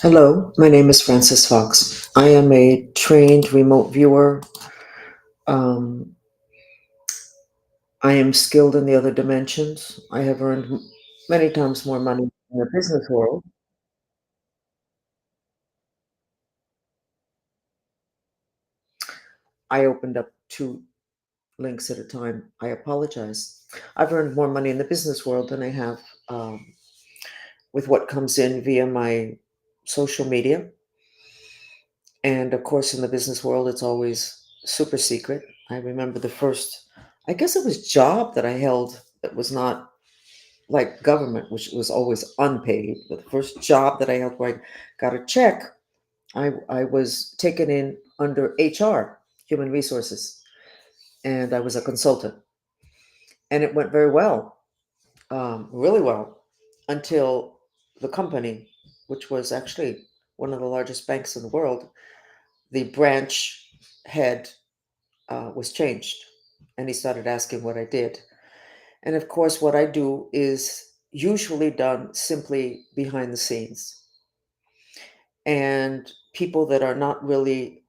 Hello, my name is Francis Fox. I am a trained remote viewer. Um, I am skilled in the other dimensions. I have earned many times more money in the business world. I opened up two links at a time. I apologize. I've earned more money in the business world than I have with what comes in via my social media. And of course, in the business world, it's always super secret. I remember the first, I guess it was job that I held that was not like government, which was always unpaid. But the first job that I held where I got a check, I was taken in under HR, human resources, and I was a consultant. And it went very well, really well, until the company, which was actually one of the largest banks in the world, the branch head was changed. And he started asking what I did. And of course, what I do is usually done simply behind the scenes. And people that are not really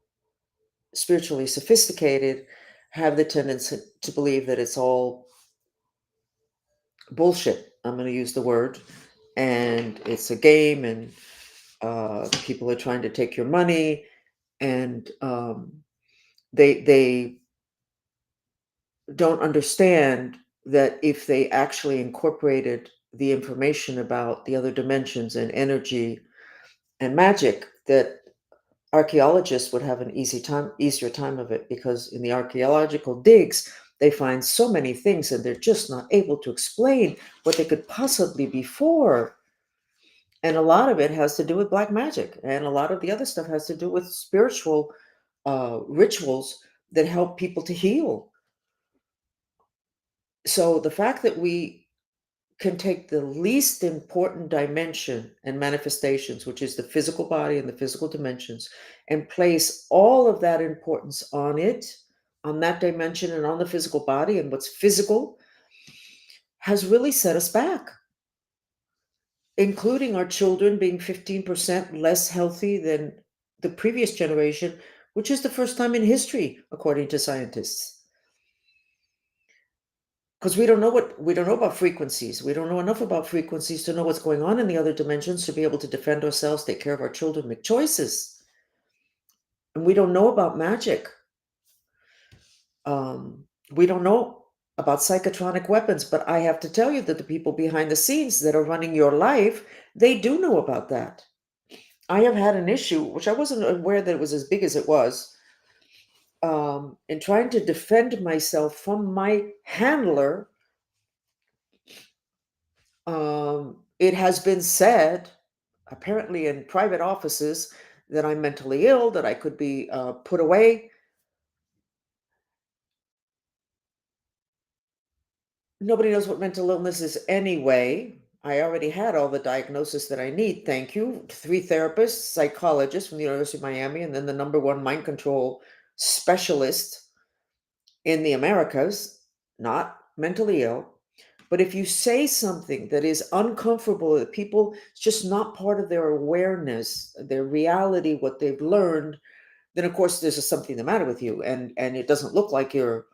spiritually sophisticated have the tendency to believe that it's all bullshit. I'm going to use the word. And it's a game, and people are trying to take your money. And they don't understand that if they actually incorporated the information about the other dimensions and energy and magic, that archaeologists would have an easier time of it, because in the archaeological digs they find so many things and they're just not able to explain what they could possibly be for. And a lot of it has to do with black magic, and a lot of the other stuff has to do with spiritual rituals that help people to heal. So the fact that we can take the least important dimension and manifestations, which is the physical body and the physical dimensions, and place all of that importance on it, on that dimension, and on the physical body and what's physical, has really set us back, including our children being 15% less healthy than the previous generation, which is the first time in history, according to scientists. Because we don't know about frequencies. We don't know enough about frequencies to know what's going on in the other dimensions, to be able to defend ourselves, take care of our children, make choices. And we don't know about magic. We don't know about psychotronic weapons, but I have to tell you that the people behind the scenes that are running your life, they do know about that. I have had an issue, which I wasn't aware that it was as big as it was, in trying to defend myself from my handler. It has been said, apparently in private offices, that I'm mentally ill, that I could be put away. Nobody knows what mental illness is anyway. I already had all the diagnosis that I need. Thank you. 3 therapists, psychologists from the University of Miami, and then the number one mind control specialist in the Americas, not mentally ill. But if you say something that is uncomfortable, that people, it's just not part of their awareness, their reality, what they've learned, then of course there's just something the matter with you, and it doesn't look like you're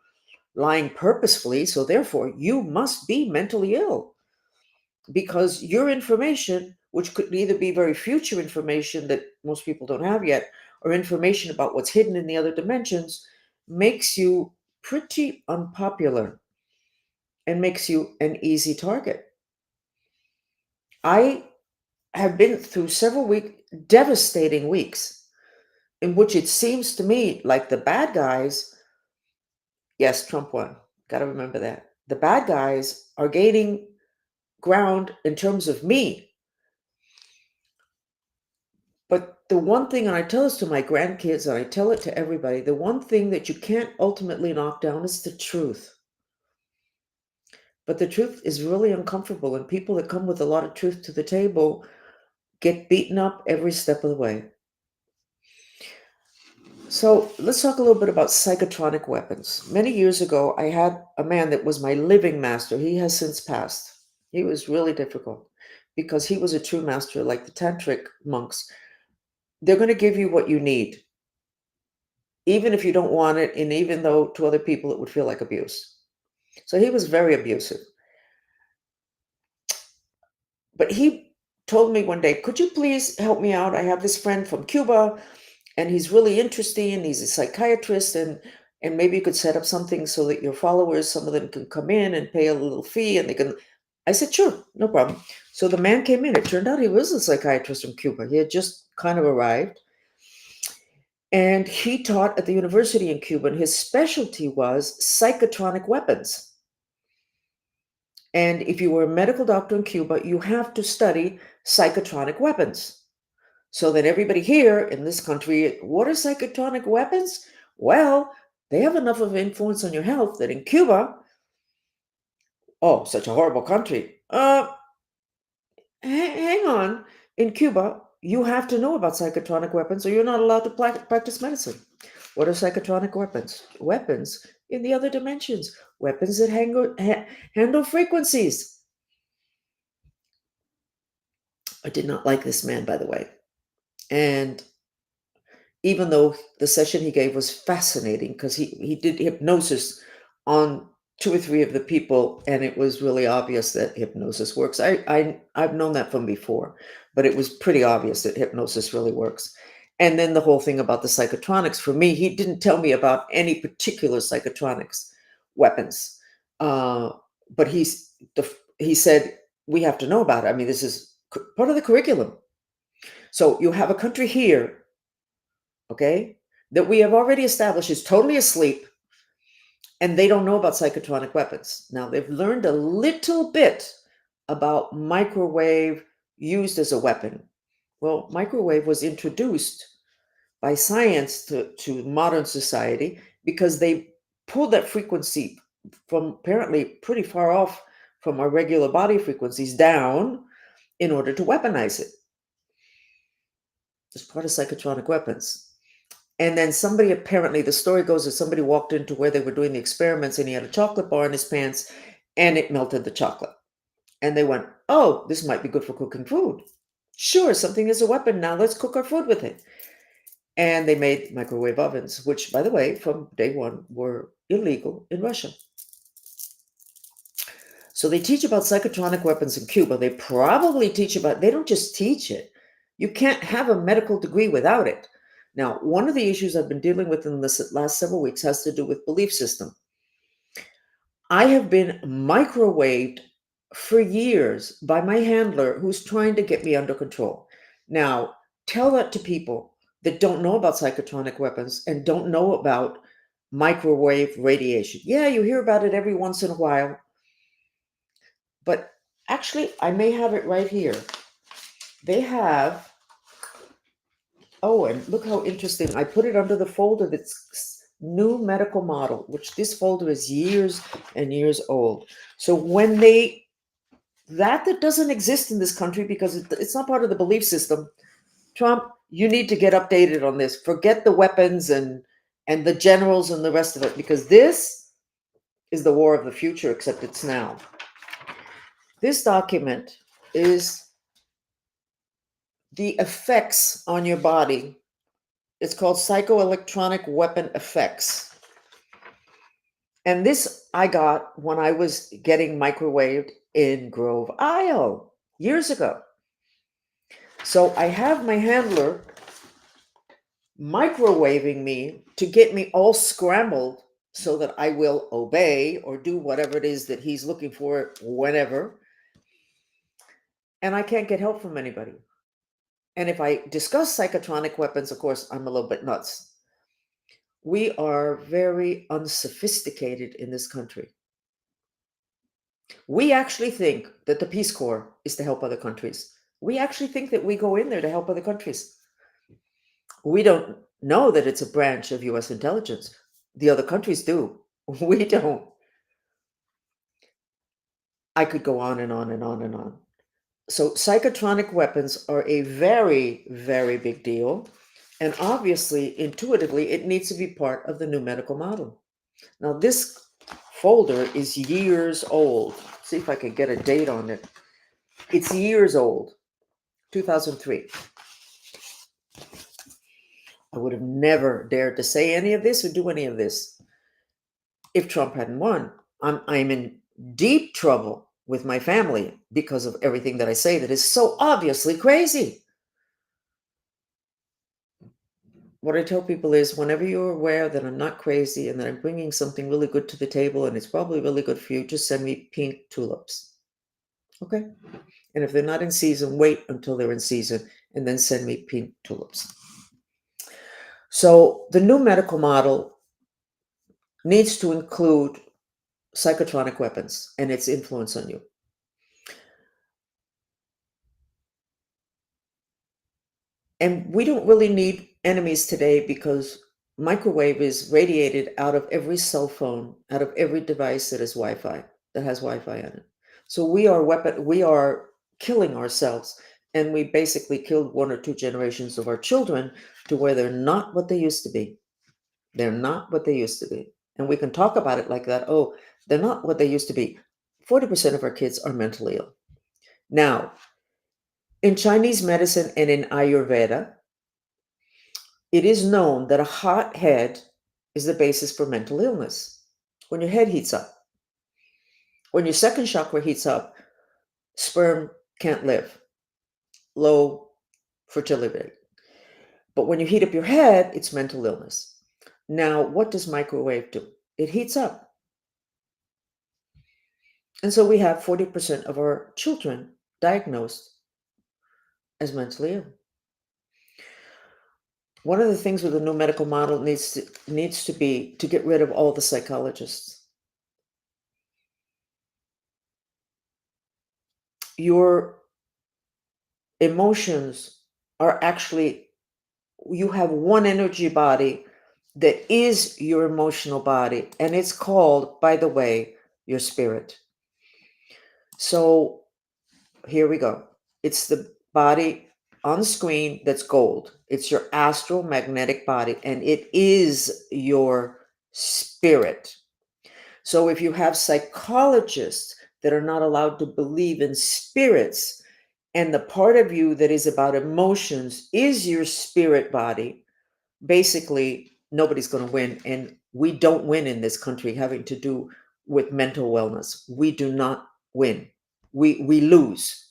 lying purposefully. So therefore, you must be mentally ill, because your information, which could either be very future information that most people don't have yet, or information about what's hidden in the other dimensions, makes you pretty unpopular and makes you an easy target. I have been through several devastating weeks, in which it seems to me like the bad guys, yes, Trump won. Got to remember that. The bad guys are gaining ground in terms of me. But the one thing, and I tell this to my grandkids and I tell it to everybody, the one thing that you can't ultimately knock down is the truth. But the truth is really uncomfortable, and people that come with a lot of truth to the table get beaten up every step of the way. So let's talk a little bit about psychotronic weapons. Many years ago, I had a man that was my living master. He has since passed. He was really difficult because he was a true master, like the tantric monks. they're going to give you what you need, even if you don't want it, and even though to other people it would feel like abuse. So he was very abusive. But he told me one day, "Could you please help me out? I have this friend from Cuba, and he's really interesting. He's a psychiatrist, and maybe you could set up something so that your followers, some of them can come in and pay a little fee, and they can." I said, "Sure, no problem." So the man came in. It turned out he was a psychiatrist from Cuba. He had just kind of arrived, and he taught at the university in Cuba, and his specialty was psychotronic weapons. And if you were a medical doctor in Cuba, you have to study psychotronic weapons. So that everybody here in this country, what are psychotronic weapons? Well, they have enough of influence on your health that in Cuba, oh, such a horrible country. Hang on. In Cuba, you have to know about psychotronic weapons or you're not allowed to practice medicine. What are psychotronic weapons? Weapons in the other dimensions, weapons that handle frequencies. I did not like this man, by the way. And even though the session he gave was fascinating because he did hypnosis on two or three of the people, and it was really obvious that hypnosis works. I've known that from before, but it was pretty obvious that hypnosis really works. And then the whole thing about the psychotronics, for me, he didn't tell me about any particular psychotronics weapons, but he said we have to know about it. I mean, this is part of the curriculum. So you have a country here, okay, that we have already established is totally asleep, and they don't know about psychotronic weapons. Now, they've learned a little bit about microwave used as a weapon. Well, microwave was introduced by science to modern society because they pulled that frequency from apparently pretty far off from our regular body frequencies down in order to weaponize it. It's part of psychotronic weapons. And then somebody, apparently, the story goes that somebody walked into where they were doing the experiments and he had a chocolate bar in his pants and it melted the chocolate. And they went, "Oh, this might be good for cooking food. Sure, something is a weapon now. Let's cook our food with it." And they made microwave ovens, which, by the way, from day one were illegal in Russia. So they teach about psychotronic weapons in Cuba. They probably teach about, they don't just teach it. You can't have a medical degree without it. Now, one of the issues I've been dealing with in the last several weeks has to do with belief system. I have been microwaved for years by my handler who's trying to get me under control. Now, tell that to people that don't know about psychotronic weapons and don't know about microwave radiation. Yeah, you hear about it every once in a while, but actually, I may have it right here. They have, oh, and look how interesting. I put it under the folder that's new medical model, which this folder is years and years old. So when that doesn't exist in this country because it's not part of the belief system. Trump, you need to get updated on this. Forget the weapons and the generals and the rest of it, because this is the war of the future, except it's now. This document is the effects on your body. It's called Psychoelectronic Weapon Effects. And this I got when I was getting microwaved in Grove Isle years ago. So I have my handler microwaving me to get me all scrambled so that I will obey or do whatever it is that he's looking for whenever. And I can't get help from anybody. And if I discuss psychotronic weapons, of course, I'm a little bit nuts. We are very unsophisticated in this country. We actually think that the Peace Corps is to help other countries. We actually think that we go in there to help other countries. We don't know that it's a branch of US intelligence. The other countries do. We don't. I could go on and on and on and on. So psychotronic weapons are a very, very big deal. And obviously, intuitively, it needs to be part of the new medical model. Now, this folder is years old. See if I can get a date on it. It's years old, 2003. I would have never dared to say any of this or do any of this if Trump hadn't won. I'm in deep trouble with my family because of everything that I say that is so obviously crazy. What I tell people is whenever you're aware that I'm not crazy and that I'm bringing something really good to the table and it's probably really good for you, just send me pink tulips. Okay? And if they're not in season, wait until they're in season and then send me pink tulips. So the new medical model needs to include psychotronic weapons and its influence on you. And we don't really need enemies today because microwave is radiated out of every cell phone, out of every device that is Wi-Fi, that has Wi-Fi on it. So we are killing ourselves, and we basically killed one or two generations of our children to where they're not what they used to be. They're not what they used to be. And we can talk about it like that. Oh, they're not what they used to be. 40% of our kids are mentally ill. Now, in Chinese medicine and in Ayurveda, it is known that a hot head is the basis for mental illness. When your head heats up, when your second chakra heats up, sperm can't live, low fertility rate. But when you heat up your head, it's mental illness. Now, what does microwave do? It heats up. And so we have 40% of our children diagnosed as mentally ill. One of the things with the new medical model needs to be to get rid of all the psychologists. Your emotions are actually, you have one energy body that is your emotional body, and it's called, by the way, your spirit. So here we go. It's the body on the screen that's gold. It's your astral magnetic body, and it is your spirit. So if you have psychologists that are not allowed to believe in spirits, and the part of you that is about emotions is your spirit body, basically nobody's going to win. And we don't win in this country having to do with mental wellness. We do not win. We lose.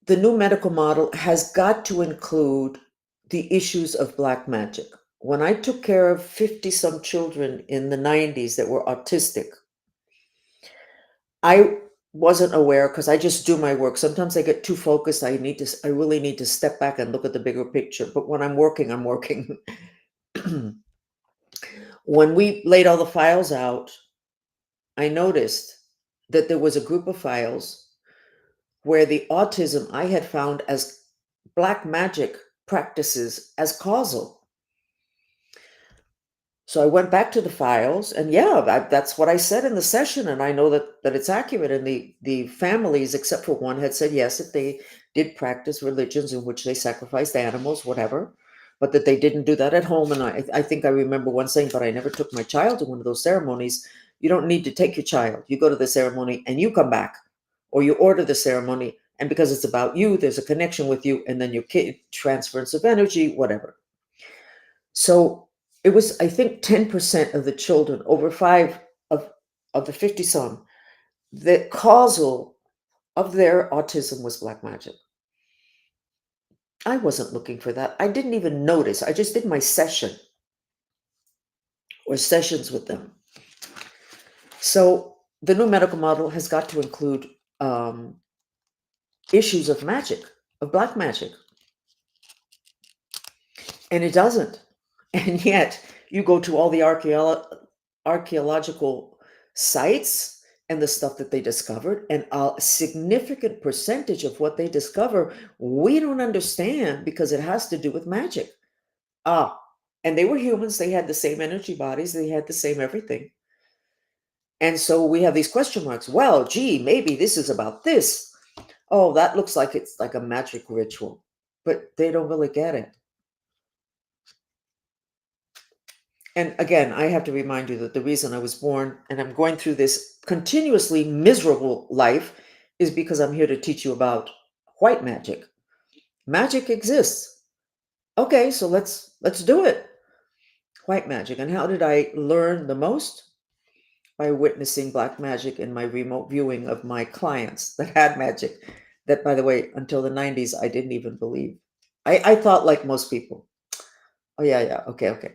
The new medical model has got to include the issues of black magic. When I took care of 50 some children in the 90s that were autistic, I wasn't aware because I just do my work. Sometimes I get too focused. I really need to step back and look at the bigger picture. But when I'm working, I'm working. When we laid all the files out, I noticed that there was a group of files where the autism I had found as black magic practices as causal. So I went back to the files, and yeah, that's what I said in the session, and I know that it's accurate. And the families, except for one, had said yes, that they did practice religions in which they sacrificed animals, whatever, but that they didn't do that at home. And I think I remember one saying, but I never took my child to one of those ceremonies. You don't need to take your child. You go to the ceremony and you come back, or you order the ceremony, and because it's about you, there's a connection with you, and then your kid transference of energy, whatever. So it was, I think, 10% of the children, over five of the 50 some, the causal of their autism was black magic. I wasn't looking for that. I didn't even notice. I just did my session or sessions with them. So the new medical model has got to include issues of magic, of black magic. And it doesn't. And yet you go to all the archaeological sites and the stuff that they discovered, and a significant percentage of what they discover we don't understand because it has to do with magic. And they were humans. They had the same energy bodies. They had the same everything. And so we have these question marks. Well, gee, maybe this is about this. Oh, that looks like it's like a magic ritual, but they don't really get it. And again, I have to remind you that the reason I was born and I'm going through this continuously miserable life is because I'm here to teach you about white magic, Magic exists. Okay, so let's do it. White magic. And how did I learn the most? By witnessing black magic in my remote viewing of my clients that had magic. That, by the way, until the 90s, I didn't even believe. I thought like most people. Oh yeah, yeah, okay, okay.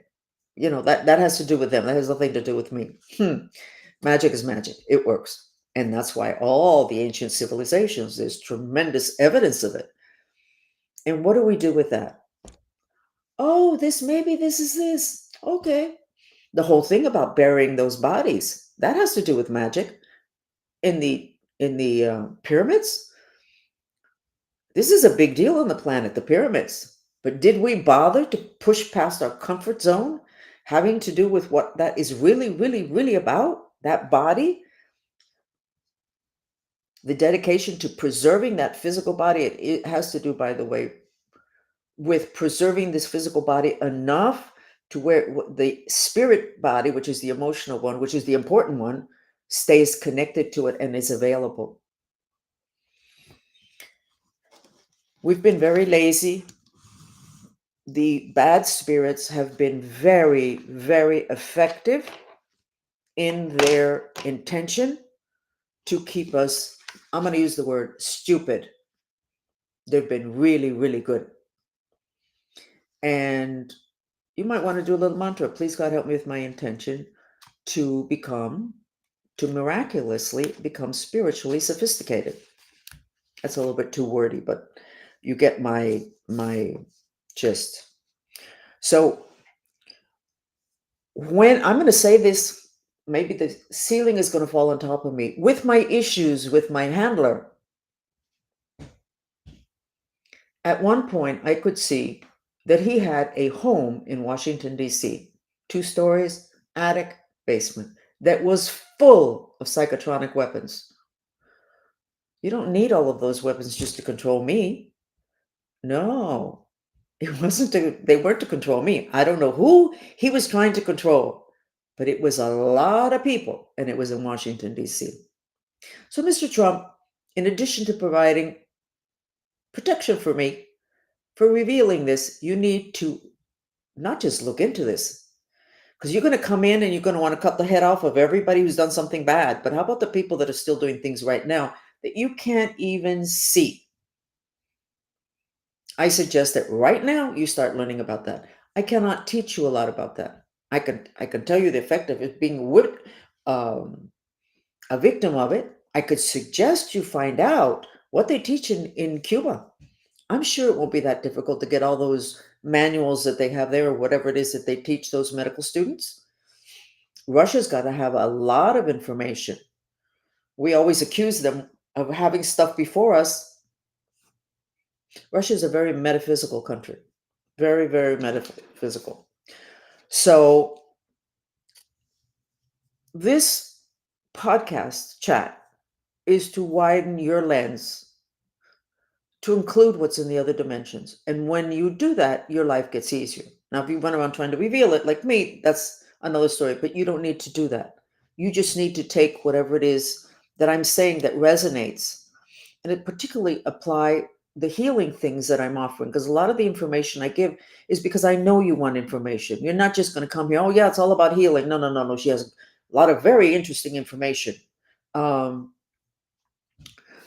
That has to do with them. That has nothing to do with me. Magic is magic. It works. And that's why all the ancient civilizations, there's tremendous evidence of it. And what do we do with that? Oh, maybe this is this. Okay. The whole thing about burying those bodies, that has to do with magic. In the pyramids, this is a big deal on the planet, the pyramids. But did we bother to push past our comfort zone, having to do with what that is really, really, really about? That body, the dedication to preserving that physical body. It has to do, by the way, with preserving this physical body enough to where the spirit body, which is the emotional one, which is the important one, stays connected to it and is available. We've been very lazy. The bad spirits have been very, very effective in their intention to keep us, I'm going to use the word stupid. They've been really, really good. And you might want to do a little mantra. Please, God, help me with my intention to miraculously become spiritually sophisticated. That's a little bit too wordy, but you get my gist. So when I'm going to say this, maybe the ceiling is going to fall on top of me. With my issues with my handler, at one point I could see that he had a home in Washington, D.C., 2 stories, attic, basement, that was full of psychotronic weapons. You don't need all of those weapons just to control me. No, they weren't to control me. I don't know who he was trying to control, but it was a lot of people, and it was in Washington, D.C. So, Mr. Trump, in addition to providing protection for me, for revealing this, you need to not just look into this, because you're going to come in and you're going to want to cut the head off of everybody who's done something bad. But how about the people that are still doing things right now that you can't even see? I suggest that right now you start learning about that. I cannot teach you a lot about that. I can tell you the effect of it being um, a victim of it. I could suggest you find out what they teach in Cuba. I'm sure it won't be that difficult to get all those manuals that they have there, or whatever it is that they teach those medical students. Russia's got to have a lot of information. We always accuse them of having stuff before us. Russia is a very metaphysical country, very, very metaphysical. So this podcast chat is to widen your lens to include what's in the other dimensions. And when you do that, your life gets easier. Now, if you run around trying to reveal it like me, that's another story, but you don't need to do that. You just need to take whatever it is that I'm saying that resonates, and it particularly apply the healing things that I'm offering, because a lot of the information I give is because I know you want information. You're not just going to come here, oh yeah, it's all about healing. No, no, no, no. She has a lot of very interesting information.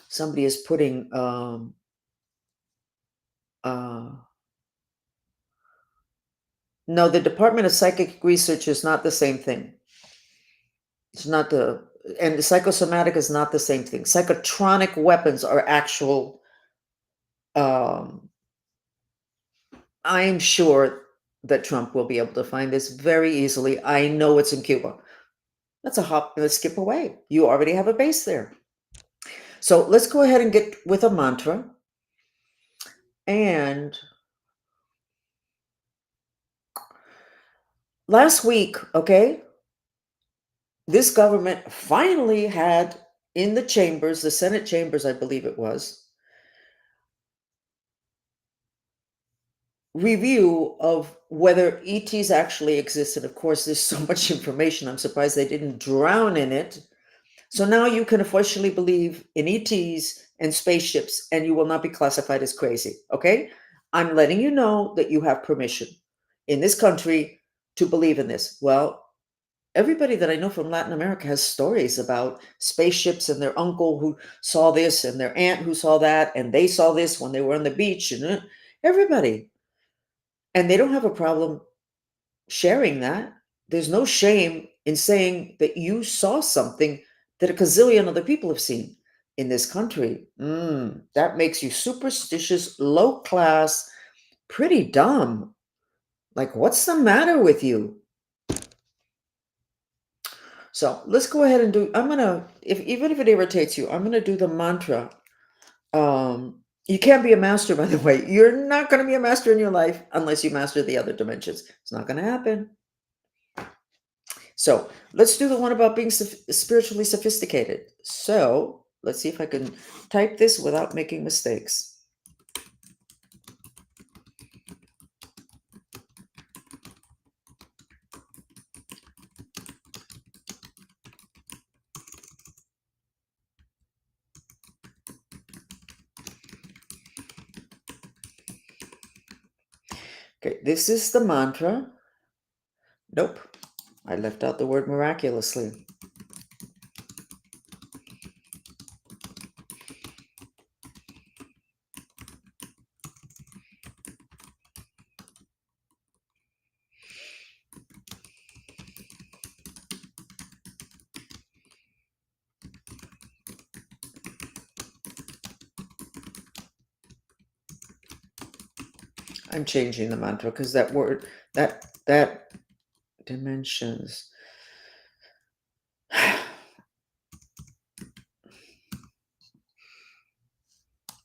Somebody is putting no, the Department of Psychic Research is not the same thing. It's not and the psychosomatic is not the same thing. Psychotronic weapons are actual. I'm sure that Trump will be able to find this very easily. I know it's in Cuba. That's a hop and a skip away. You already have a base there. So let's go ahead and get with a mantra. And last week, okay, this government finally had in the chambers, the Senate chambers, I believe it was, review of whether ETs actually exist. And of course, there's so much information. I'm surprised they didn't drown in it. So now you can officially believe in ETs and spaceships, and you will not be classified as crazy. Okay? I'm letting you know that you have permission in this country to believe in this. Well, everybody that I know from Latin America has stories about spaceships and their uncle who saw this and their aunt who saw that, and they saw this when they were on the beach, and everybody. And they don't have a problem sharing that. There's no shame in saying that you saw something that a gazillion other people have seen in this country. That makes you superstitious, low class, pretty dumb. Like, what's the matter with you? So let's go ahead and do. I'm gonna, if even if it irritates you, I'm gonna do the mantra. You can't be a master, by the way. You're not gonna be a master in your life unless you master the other dimensions. It's not gonna happen. So let's do the one about being spiritually sophisticated. So let's see if I can type this without making mistakes. Okay, this is the mantra. Nope, I left out the word miraculously. I'm changing the mantra because that word, that dimensions.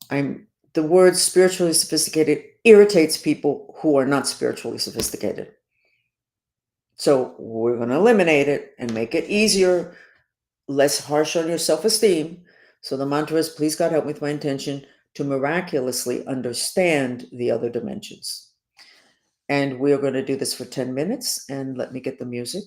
The word spiritually sophisticated irritates people who are not spiritually sophisticated. So we're going to eliminate it and make it easier, less harsh on your self-esteem. So the mantra is, please God help me with my intention to miraculously understand the other dimensions. And we are going to do this for 10 minutes, and let me get the music.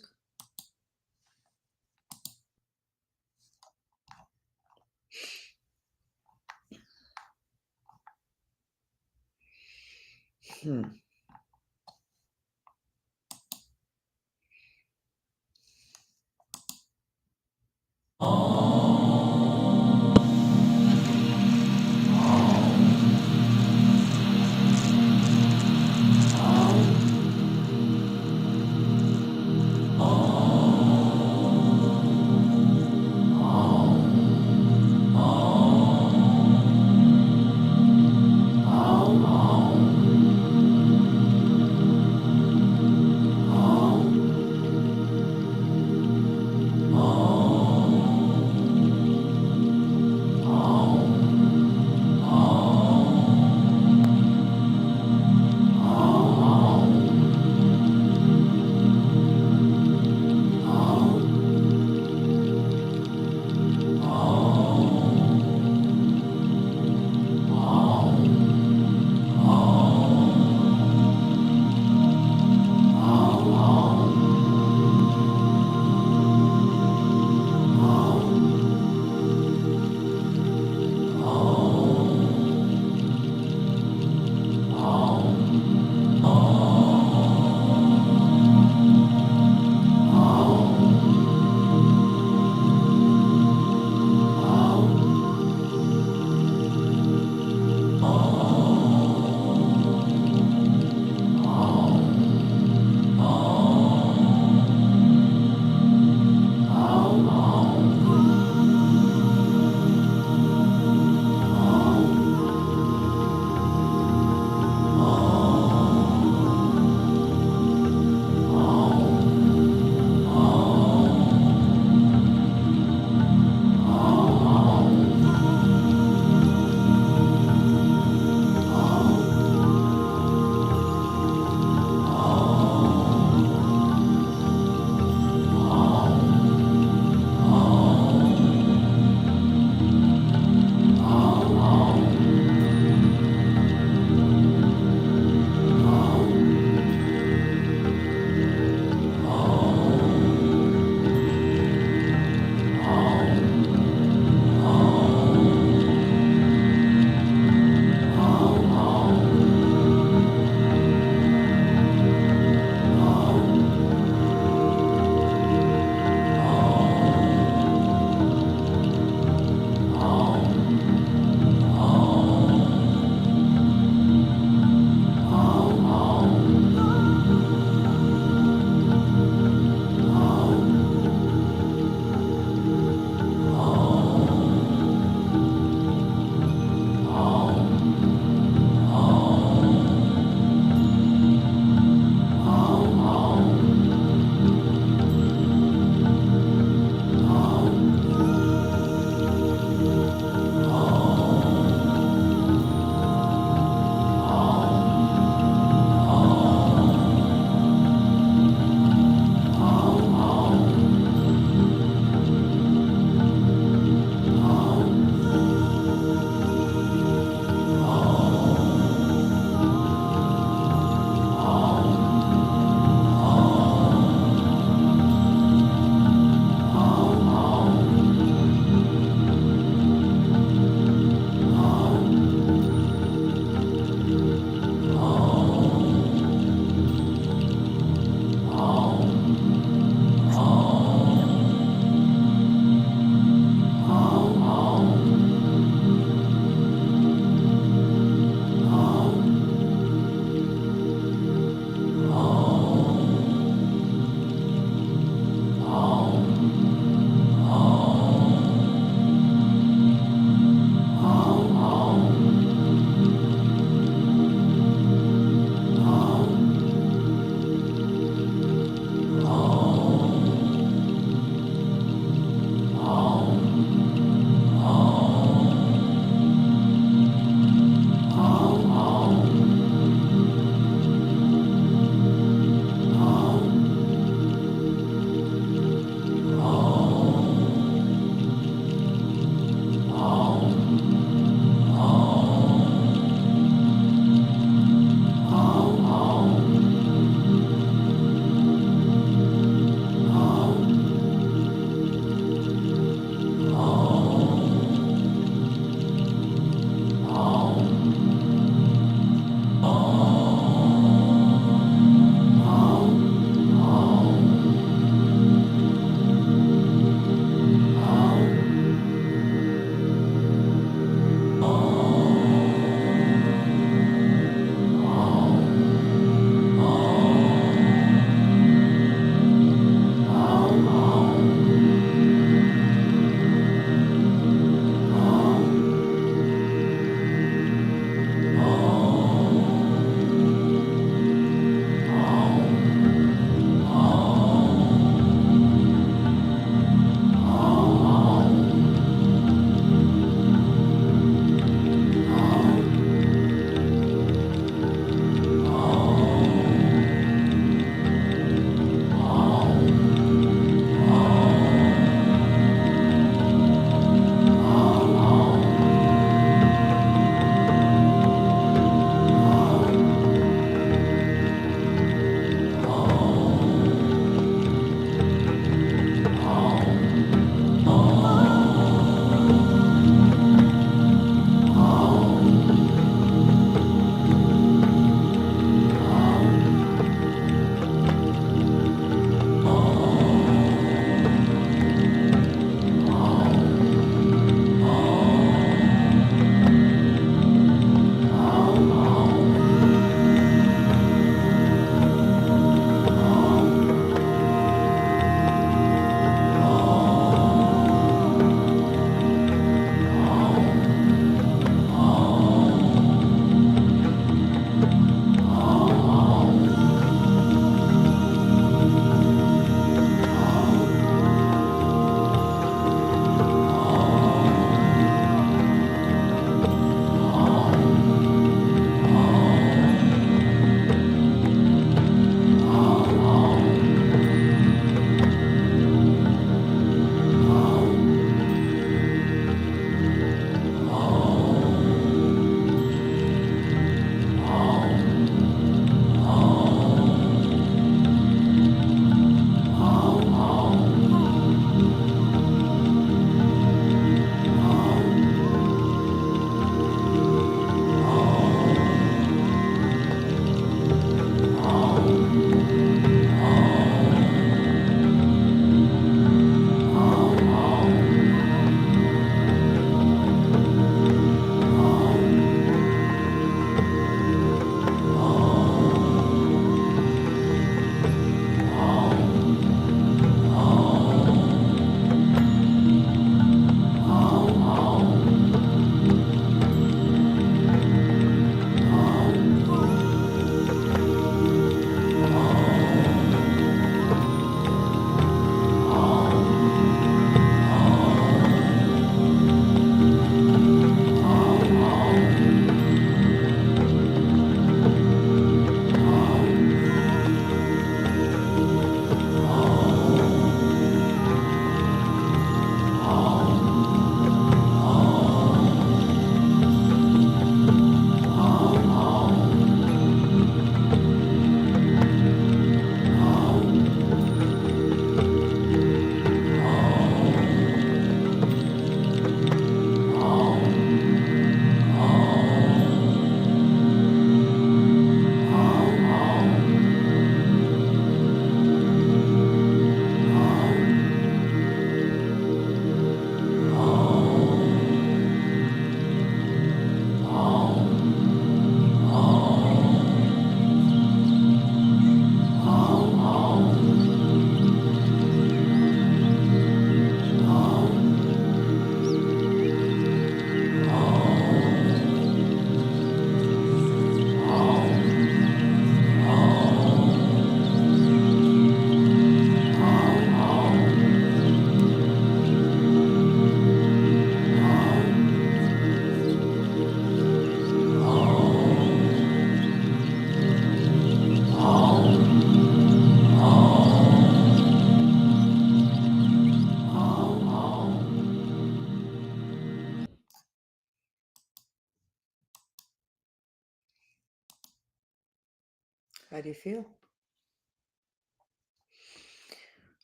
How do you feel?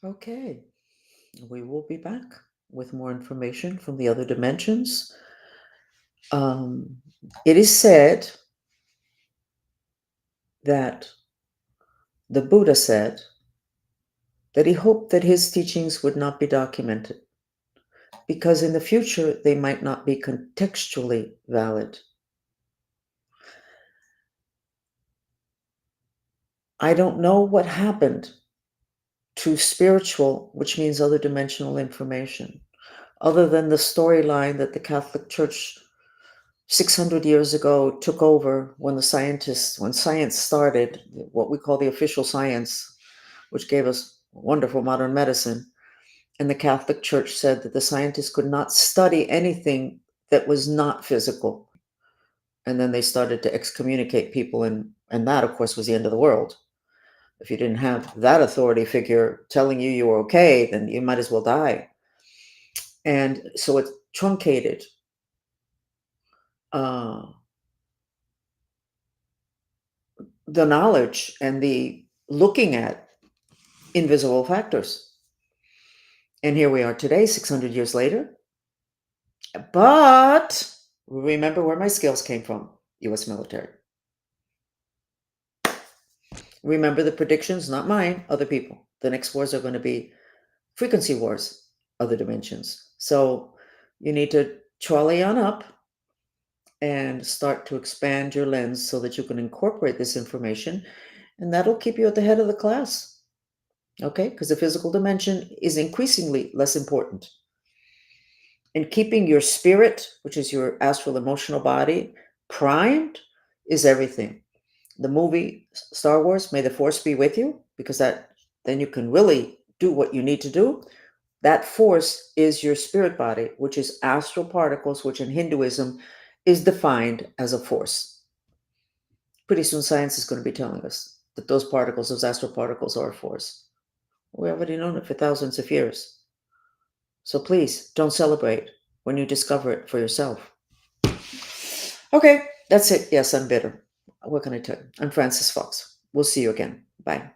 Okay, we will be back with more information from the other dimensions. Um, it is said that the Buddha said that he hoped that his teachings would not be documented because in the future they might not be contextually valid. I don't know what happened to spiritual, which means other dimensional information, other than the storyline that the Catholic Church 600 years ago took over when science started, what we call the official science, which gave us wonderful modern medicine. And the Catholic Church said that the scientists could not study anything that was not physical. And then they started to excommunicate people, and that, of course, was the end of the world. If you didn't have that authority figure telling you were okay, then you might as well die. And so it truncated uh, the knowledge and the looking at invisible factors. And here we are today, 600 years later. But remember where my skills came from, US military. Remember the predictions, not mine, other people. The next wars are going to be frequency wars, other dimensions. So you need to trolley on up and start to expand your lens so that you can incorporate this information, and that'll keep you at the head of the class. Okay? Because the physical dimension is increasingly less important. And keeping your spirit, which is your astral emotional body, primed is everything. The movie Star Wars, May the Force be with you, because then you can really do what you need to do. That force is your spirit body, which is astral particles, which in Hinduism is defined as a force. Pretty soon science is going to be telling us that those particles, those astral particles, are a force. We already known it for thousands of years. So please don't celebrate when you discover it for yourself. Okay, that's it. Yes, I'm bitter. What can I tell you? I'm Francis Fox. We'll see you again. Bye.